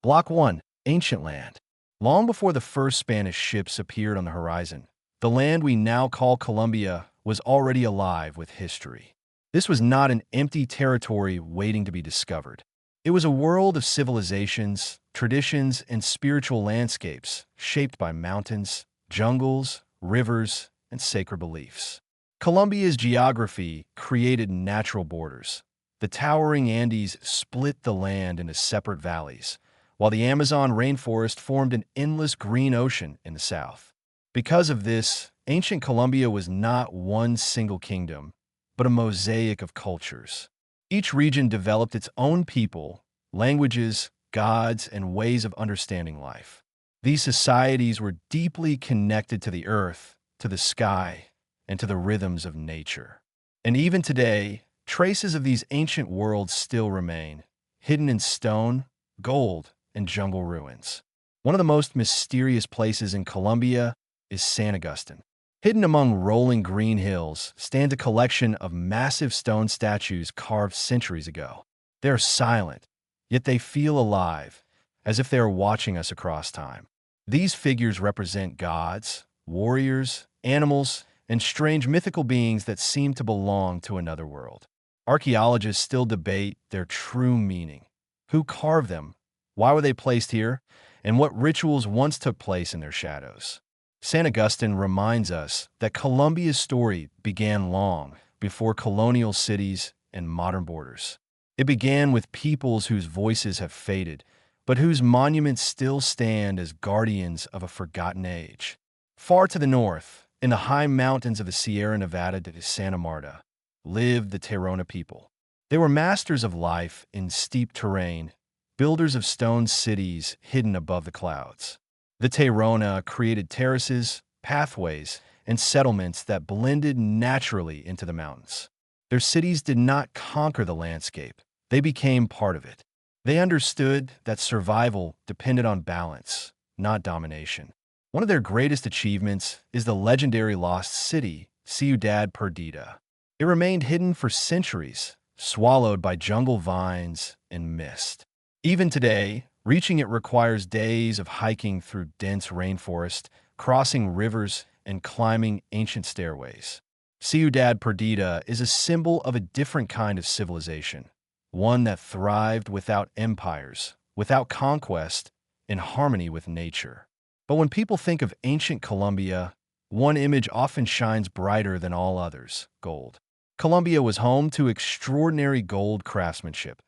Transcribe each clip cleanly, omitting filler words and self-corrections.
Block 1. Ancient land. Long before the first Spanish ships appeared on the horizon, the land we now call Colombia was already alive with history. This was not an empty territory waiting to be discovered. It was a world of civilizations, traditions, and spiritual landscapes shaped by mountains, jungles, rivers, and sacred beliefs. Colombia's geography created natural borders. The towering Andes split the land into separate valleys, while the Amazon rainforest formed an endless green ocean in the south. Because of this, ancient Colombia was not one single kingdom, but a mosaic of cultures. Each region developed its own people, languages, gods, and ways of understanding life. These societies were deeply connected to the earth, to the sky, and to the rhythms of nature. And even today, traces of these ancient worlds still remain, hidden in stone, gold, and jungle ruins. One of the most mysterious places in Colombia is San Agustin. Hidden among rolling green hills stands a collection of massive stone statues carved centuries ago. They are silent, yet they feel alive, as if they are watching us across time. These figures represent gods, warriors, animals, and strange mythical beings that seem to belong to another world. Archaeologists still debate their true meaning. Who carved them? Why were they placed here? And what rituals once took place in their shadows? San Agustin reminds us that Colombia's story began long before colonial cities and modern borders. It began with peoples whose voices have faded, but whose monuments still stand as guardians of a forgotten age. Far to the north, in the high mountains of the Sierra Nevada de Santa Marta, lived the Tairona people. They were masters of life in steep terrain, builders of stone cities hidden above the clouds. The Tairona created terraces, pathways, and settlements that blended naturally into the mountains. Their cities did not conquer the landscape, they became part of it. They understood that survival depended on balance, not domination. One of their greatest achievements is the legendary lost city, Ciudad Perdida. It remained hidden for centuries, swallowed by jungle vines and mist. Even today, reaching it requires days of hiking through dense rainforest, crossing rivers, and climbing ancient stairways. Ciudad Perdida is a symbol of a different kind of civilization, one that thrived without empires, without conquest, in harmony with nature. But when people think of ancient Colombia, one image often shines brighter than all others: gold. Colombia was home to extraordinary gold craftsmanship,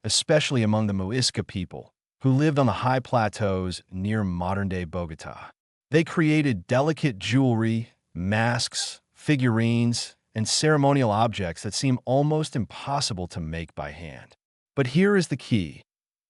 especially among the Muisca people, who lived on the high plateaus near modern-day Bogota. They created delicate jewelry, masks, figurines, and ceremonial objects that seem almost impossible to make by hand. But here is the key.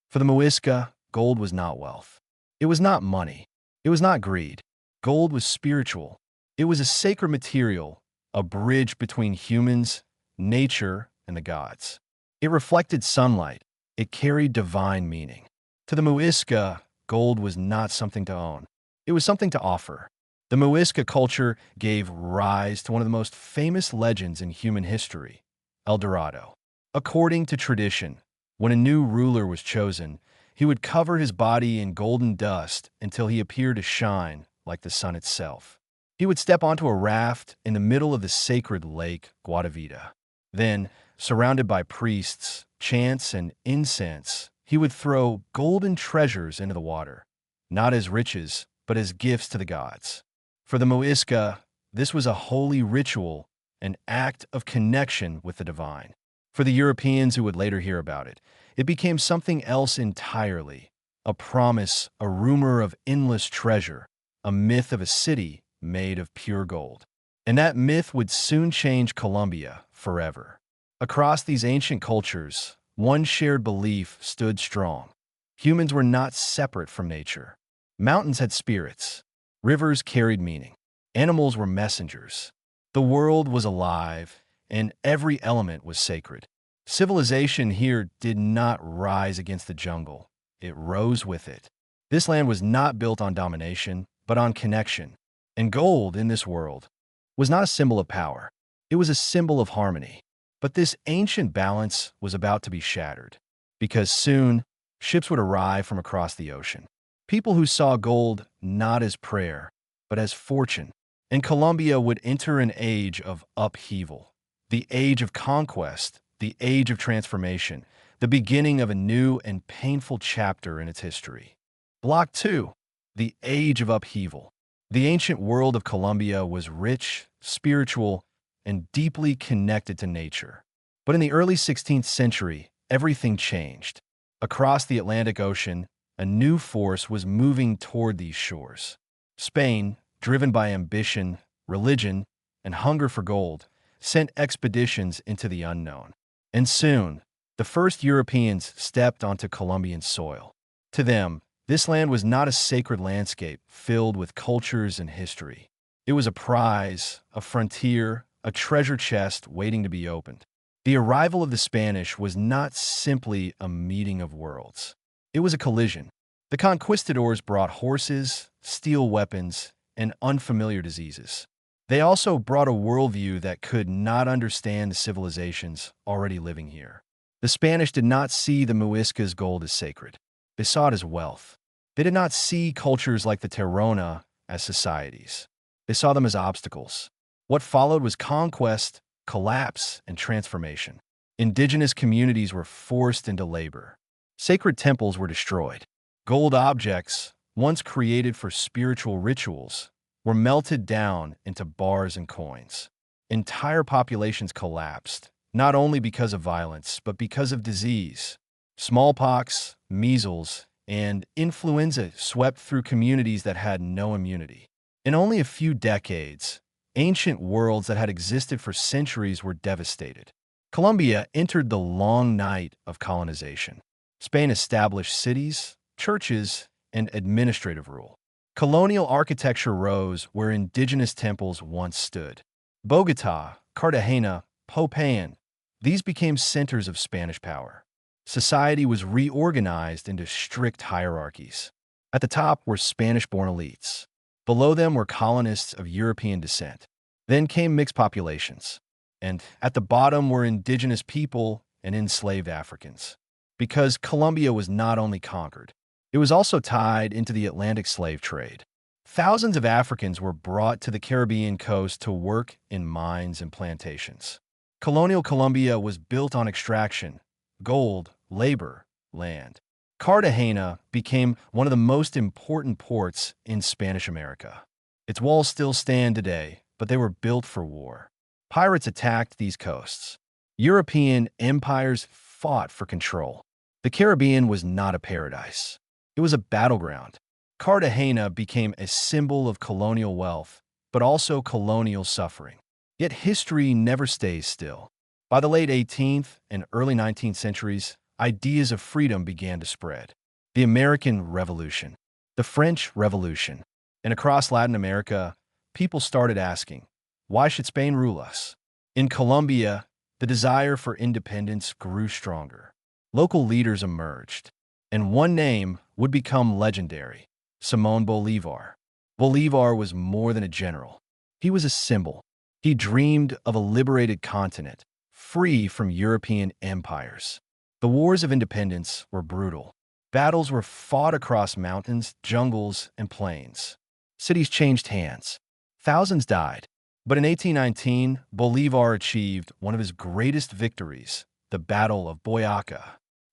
For the Muisca, gold was not wealth. It was not money. It was not greed. Gold was spiritual. It was a sacred material, a bridge between humans, nature, and the gods. It reflected sunlight. It carried divine meaning. To the Muisca, gold was not something to own. It was something to offer. The Muisca culture gave rise to one of the most famous legends in human history, El Dorado. According to tradition, when a new ruler was chosen, he would cover his body in golden dust until he appeared to shine like the sun itself. He would step onto a raft in the middle of the sacred lake Guatavita. Then, surrounded by priests, chants, and incense, he would throw golden treasures into the water, not as riches, but as gifts to the gods. For the Muisca, this was a holy ritual, an act of connection with the divine. For the Europeans who would later hear about it, it became something else entirely: a promise, a rumor of endless treasure, a myth of a city made of pure gold. And that myth would soon change Colombia forever. Across these ancient cultures, one shared belief stood strong. Humans were not separate from nature. Mountains had spirits. Rivers carried meaning. Animals were messengers. The world was alive, and every element was sacred. Civilization here did not rise against the jungle. It rose with it. This land was not built on domination, but on connection. And gold in this world was not a symbol of power. It was a symbol of harmony. But this ancient balance was about to be shattered, because soon Ships would arrive from across the ocean. People who saw gold not as prayer, but as fortune. And Colombia would enter an age of upheaval, the age of conquest, the age of transformation, the beginning of a new and painful chapter in its history. Block 2. The Age of Upheaval. The ancient world of Colombia was rich, spiritual, and deeply connected to nature. But in the early 16th century, everything changed. Across the Atlantic Ocean, a new force was moving toward these shores. Spain, driven by ambition, religion, and hunger for gold, sent expeditions into the unknown. And soon, the first Europeans stepped onto Colombian soil. To them, this land was not a sacred landscape filled with cultures and history. It was a prize, a frontier, a treasure chest waiting to be opened. The arrival of the Spanish was not simply a meeting of worlds. It was a collision. The conquistadors brought horses, steel weapons, and unfamiliar diseases. They also brought a worldview that could not understand the civilizations already living here. The Spanish did not see the Muisca's gold as sacred. They saw it as wealth. They did not see cultures like the Terrona as societies. They saw them as obstacles. What followed was conquest, collapse, and transformation. Indigenous communities were forced into labor. Sacred temples were destroyed. Gold objects, once created for spiritual rituals, were melted down into bars and coins. Entire populations collapsed, not only because of violence, but because of disease. Smallpox, measles, and influenza swept through communities that had no immunity. In only a few decades, ancient worlds that had existed for centuries were devastated. Colombia entered the long night of colonization. Spain established cities, churches, and administrative rule. Colonial architecture rose where indigenous temples once stood. Bogotá, Cartagena, Popayán, these became centers of Spanish power. Society was reorganized into strict hierarchies. At the top were Spanish-born elites. Below them were colonists of European descent. Then came mixed populations. And at the bottom were indigenous people and enslaved Africans. Because Colombia was not only conquered, it was also tied into the Atlantic slave trade. Thousands of Africans were brought to the Caribbean coast to work in mines and plantations. Colonial Colombia was built on extraction, gold, labor, land. Cartagena became one of the most important ports in Spanish America. Its walls still stand today, but they were built for war. Pirates attacked these coasts. European empires fought for control. The Caribbean was not a paradise. It was a battleground. Cartagena became a symbol of colonial wealth, but also colonial suffering. Yet history never stays still. By the late 18th and early 19th centuries, ideas of freedom began to spread. The American Revolution, the French Revolution, and across Latin America, people started asking, why should Spain rule us? In Colombia, the desire for independence grew stronger. Local leaders emerged, and one name would become legendary: Simón Bolívar. Bolívar was more than a general. He was a symbol. He dreamed of a liberated continent, free from European empires. The wars of independence were brutal. Battles were fought across mountains, jungles, and plains. Cities changed hands. Thousands died. But in 1819, Bolívar achieved one of his greatest victories, the Battle of Boyacá.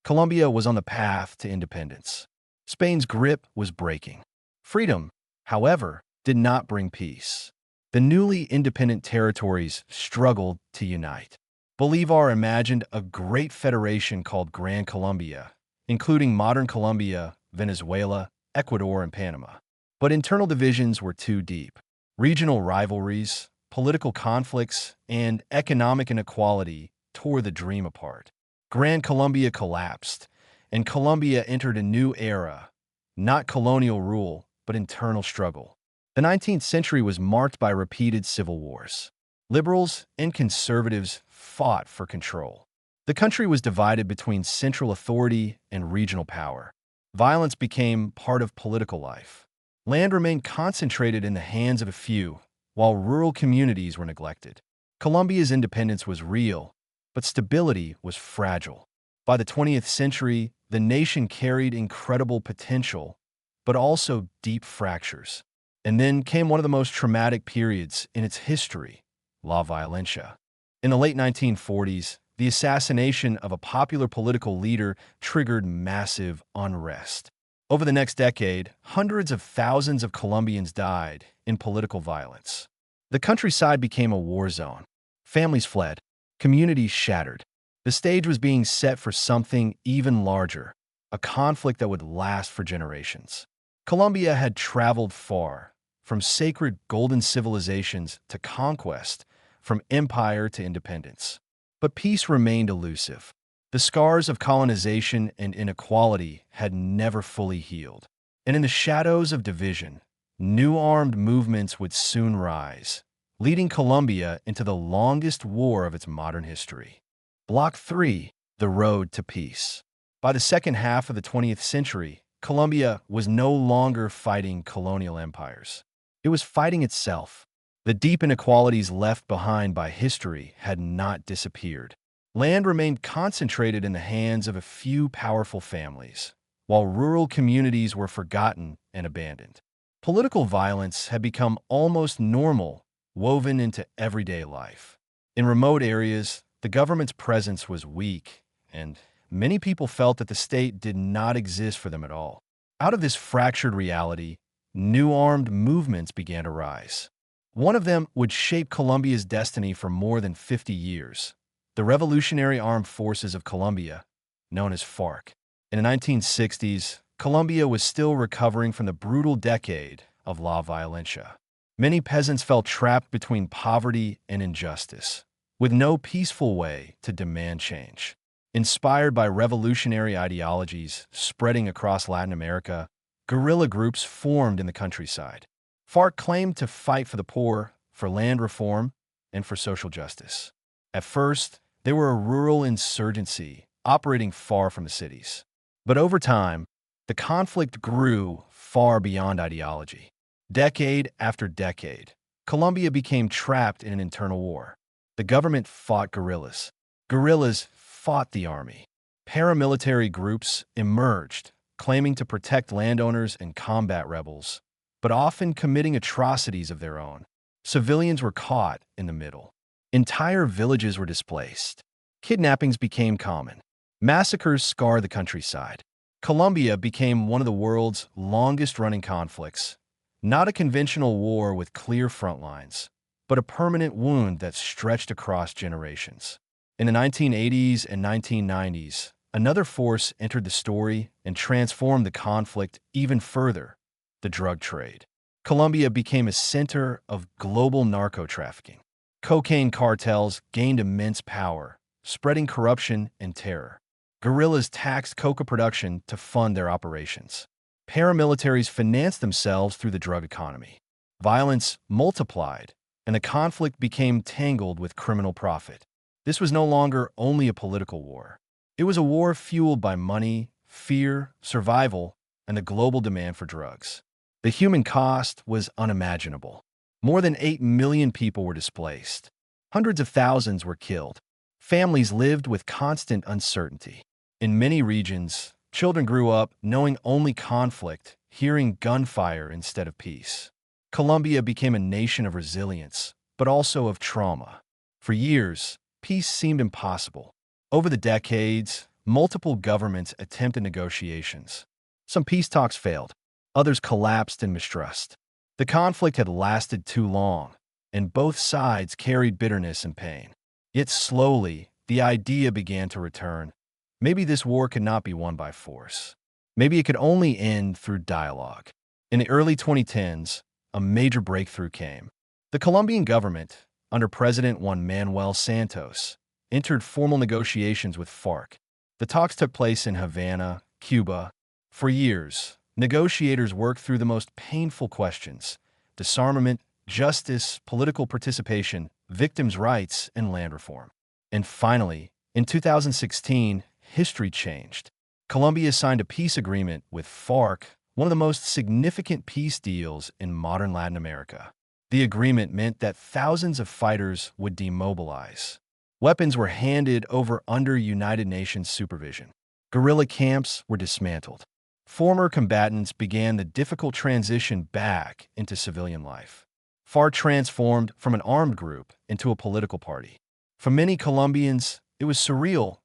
Colombia was on the path to independence. Spain's grip was breaking. Freedom, however, did not bring peace. The newly independent territories struggled to unite. Bolívar imagined a great federation called Gran Colombia, including modern Colombia, Venezuela, Ecuador, and Panama. But internal divisions were too deep. Regional rivalries, political conflicts, and economic inequality tore the dream apart. Gran Colombia collapsed, and Colombia entered a new era, not colonial rule, but internal struggle. The 19th century was marked by repeated civil wars. Liberals and conservatives fought for control. The country was divided between central authority and regional power. Violence became part of political life. Land remained concentrated in the hands of a few, while rural communities were neglected. Colombia's independence was real, but stability was fragile. By the 20th century, the nation carried incredible potential, but also deep fractures. And then came one of the most traumatic periods in its history, La Violencia. In the late 1940s, the assassination of a popular political leader triggered massive unrest. Over the next decade, hundreds of thousands of Colombians died in political violence. The countryside became a war zone. Families fled, communities shattered. The stage was being set for something even larger, a conflict that would last for generations. Colombia had traveled far, from sacred golden civilizations to conquest, from empire to independence. But peace remained elusive. The scars of colonization and inequality had never fully healed. And in the shadows of division, new armed movements would soon rise, leading Colombia into the longest war of its modern history. Block 3. The Road to Peace. By the second half of the 20th century, Colombia was no longer fighting colonial empires. It was fighting itself. The deep inequalities left behind by history had not disappeared. Land remained concentrated in the hands of a few powerful families, while rural communities were forgotten and abandoned. Political violence had become almost normal, woven into everyday life. In remote areas, the government's presence was weak, and many people felt that the state did not exist for them at all. Out of this fractured reality, new armed movements began to rise. One of them would shape Colombia's destiny for more than 50 years, the Revolutionary Armed Forces of Colombia, known as FARC. In the 1960s, Colombia was still recovering from the brutal decade of La Violencia. Many peasants felt trapped between poverty and injustice, with no peaceful way to demand change. Inspired by revolutionary ideologies spreading across Latin America, guerrilla groups formed in the countryside. FARC claimed to fight for the poor, for land reform, and for social justice. At first, they were a rural insurgency operating far from the cities. But over time, the conflict grew far beyond ideology. Decade after decade, Colombia became trapped in an internal war. The government fought guerrillas. Guerrillas fought the army. Paramilitary groups emerged, claiming to protect landowners and combat rebels, but often committing atrocities of their own. Civilians were caught in the middle. Entire villages were displaced. Kidnappings became common. Massacres scarred the countryside. Colombia became one of the world's longest-running conflicts, not a conventional war with clear front lines, but a permanent wound that stretched across generations. In the 1980s and 1990s, another force entered the story and transformed the conflict even further: the drug trade. Colombia became a center of global narco-trafficking. Cocaine cartels gained immense power, spreading corruption and terror. Guerrillas taxed coca production to fund their operations. Paramilitaries financed themselves through the drug economy. Violence multiplied, and the conflict became tangled with criminal profit. This was no longer only a political war. It was a war fueled by money, fear, survival, and the global demand for drugs. The human cost was unimaginable. More than 8 million people were displaced. Hundreds of thousands were killed. Families lived with constant uncertainty. In many regions, children grew up knowing only conflict, hearing gunfire instead of peace. Colombia became a nation of resilience, but also of trauma. For years, peace seemed impossible. Over the decades, multiple governments attempted negotiations. Some peace talks failed. Others collapsed in mistrust. The conflict had lasted too long, and both sides carried bitterness and pain. Yet slowly, the idea began to return. Maybe this war could not be won by force. Maybe it could only end through dialogue. In the early 2010s, a major breakthrough came. The Colombian government, under President Juan Manuel Santos, entered formal negotiations with FARC. The talks took place in Havana, Cuba. For years, negotiators worked through the most painful questions: disarmament, justice, political participation, victims' rights, and land reform. And finally, in 2016, history changed. Colombia signed a peace agreement with FARC, one of the most significant peace deals in modern Latin America. The agreement meant that thousands of fighters would demobilize. Weapons were handed over under United Nations supervision. Guerrilla camps were dismantled. Former combatants began the difficult transition back into civilian life. FARC transformed from an armed group into a political party. For many Colombians, it was surreal.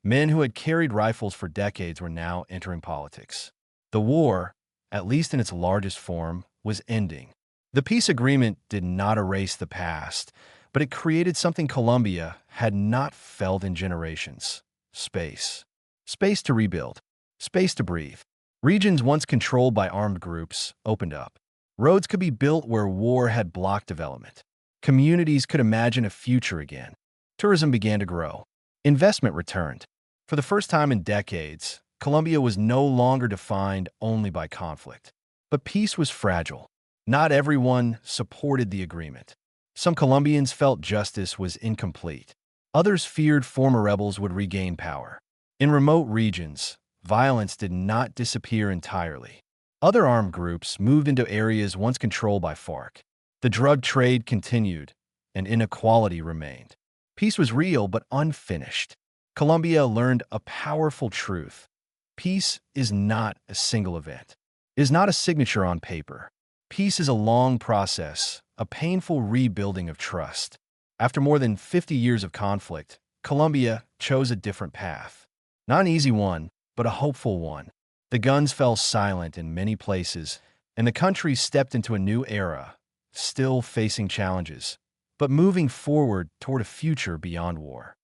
Men who had carried rifles for decades were now entering politics. The war, at least in its largest form, was ending. The peace agreement did not erase the past, but it created something Colombia had not felt in generations: space. Space to rebuild. Space to breathe. Regions once controlled by armed groups opened up. Roads could be built where war had blocked development. Communities could imagine a future again. Tourism began to grow. Investment returned. For the first time in decades, Colombia was no longer defined only by conflict. But peace was fragile. Not everyone supported the agreement. Some Colombians felt justice was incomplete. Others feared former rebels would regain power. In remote regions, violence did not disappear entirely. Other armed groups moved into areas once controlled by FARC. The drug trade continued, and inequality remained. Peace was real but unfinished. Colombia learned a powerful truth. Peace is not a single event. It is not a signature on paper. Peace is a long process, a painful rebuilding of trust. After more than 50 years of conflict, Colombia chose a different path. Not an easy one, but a hopeful one. The guns fell silent in many places, and the country stepped into a new era, still facing challenges, but moving forward toward a future beyond war.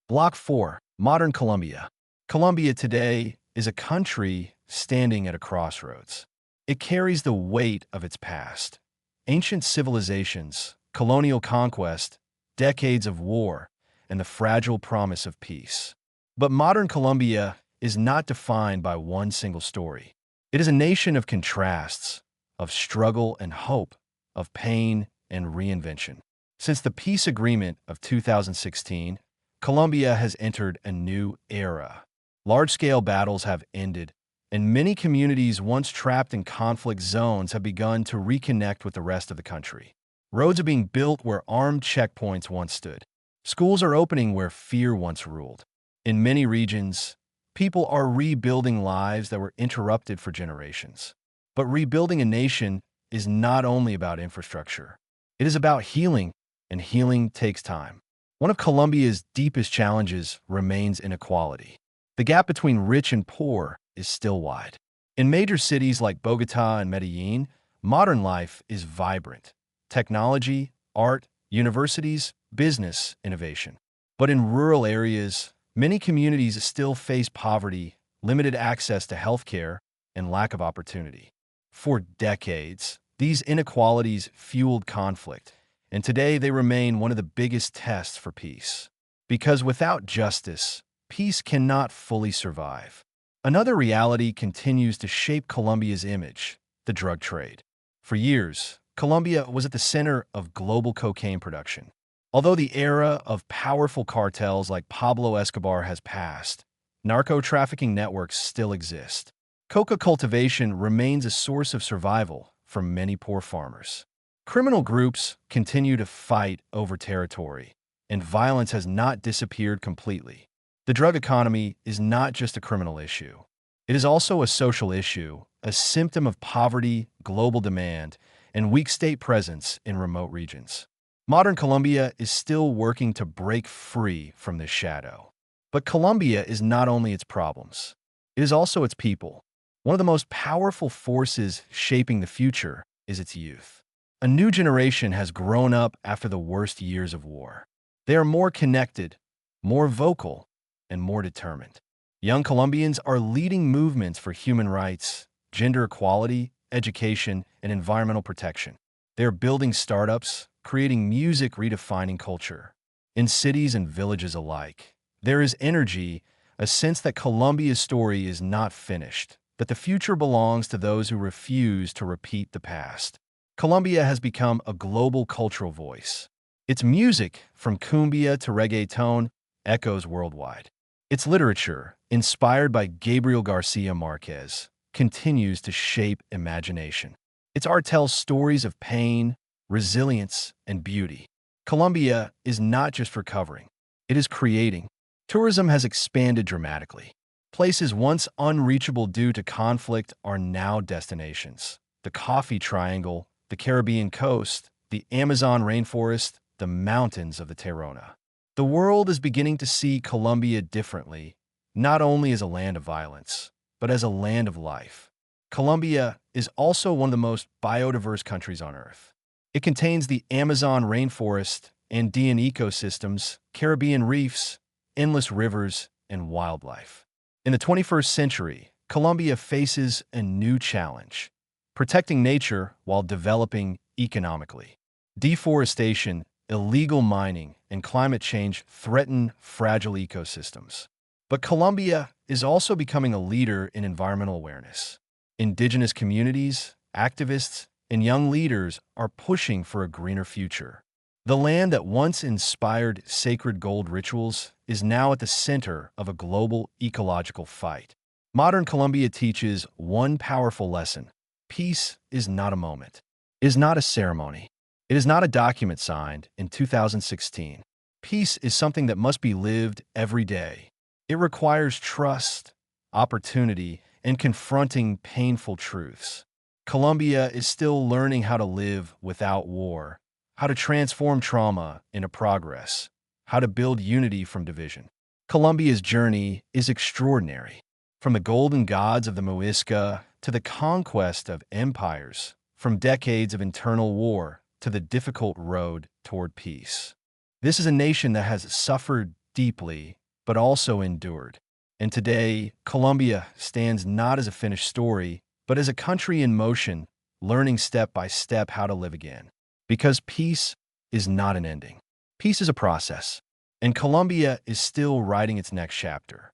Block 4. Modern Colombia. Colombia today is a country standing at a crossroads. It carries the weight of its past. Ancient civilizations, colonial conquest, decades of war, and the fragile promise of peace. But modern Colombia is not defined by one single story. It is a nation of contrasts, of struggle and hope, of pain and reinvention. Since the peace agreement of 2016, Colombia has entered a new era. Large-scale battles have ended, and many communities once trapped in conflict zones have begun to reconnect with the rest of the country. Roads are being built where armed checkpoints once stood. Schools are opening where fear once ruled. In many regions, people are rebuilding lives that were interrupted for generations. But rebuilding a nation is not only about infrastructure. It is about healing, and healing takes time. One of Colombia's deepest challenges remains inequality. The gap between rich and poor is still wide. In major cities like Bogota and Medellin, modern life is vibrant. Technology, art, universities, business, innovation. But in rural areas, many communities still face poverty, limited access to healthcare, and lack of opportunity. For decades, these inequalities fueled conflict, and today they remain one of the biggest tests for peace. Because without justice, peace cannot fully survive. Another reality continues to shape Colombia's image: the drug trade. For years, Colombia was at the center of global cocaine production. Although the era of powerful cartels like Pablo Escobar has passed, narco-trafficking networks still exist. Coca cultivation remains a source of survival for many poor farmers. Criminal groups continue to fight over territory, and violence has not disappeared completely. The drug economy is not just a criminal issue. It is also a social issue, a symptom of poverty, global demand, and weak state presence in remote regions. Modern Colombia is still working to break free from this shadow. But Colombia is not only its problems, it is also its people. One of the most powerful forces shaping the future is its youth. A new generation has grown up after the worst years of war. They are more connected, more vocal, and more determined. Young Colombians are leading movements for human rights, gender equality, education, and environmental protection. They are building startups, creating music redefining culture. In cities and villages alike, there is energy, a sense that Colombia's story is not finished, that the future belongs to those who refuse to repeat the past. Colombia has become a global cultural voice. Its music, from cumbia to reggaeton, echoes worldwide. Its literature, inspired by Gabriel Garcia Marquez, continues to shape imagination. Its art tells stories of pain, resilience, and beauty. Colombia is not just recovering. it is creating. Tourism has expanded dramatically. Places once unreachable due to conflict are now destinations. The Coffee Triangle, the Caribbean coast, the Amazon rainforest, the mountains of the Terrona. The world is beginning to see Colombia differently, not only as a land of violence, but as a land of life. Colombia is also one of the most biodiverse countries on Earth. It contains the Amazon rainforest, Andean ecosystems, Caribbean reefs, endless rivers, and wildlife. In the 21st century, Colombia faces a new challenge: protecting nature while developing economically. Deforestation, illegal mining, and climate change threaten fragile ecosystems. But Colombia is also becoming a leader in environmental awareness. Indigenous communities, activists, and young leaders are pushing for a greener future. The land that once inspired sacred gold rituals is now at the center of a global ecological fight. Modern Colombia teaches one powerful lesson: peace is not a moment, is not a ceremony. It is not a document signed in 2016. Peace is something that must be lived every day. It requires trust, opportunity, and confronting painful truths. Colombia is still learning how to live without war, how to transform trauma into progress, how to build unity from division. Colombia's journey is extraordinary. From the golden gods of the Muisca to the conquest of empires, from decades of internal war to the difficult road toward peace. This is a nation that has suffered deeply, but also endured. And today, Colombia stands not as a finished story, but as a country in motion, learning step by step how to live again. Because peace is not an ending. Peace is a process, and Colombia is still writing its next chapter.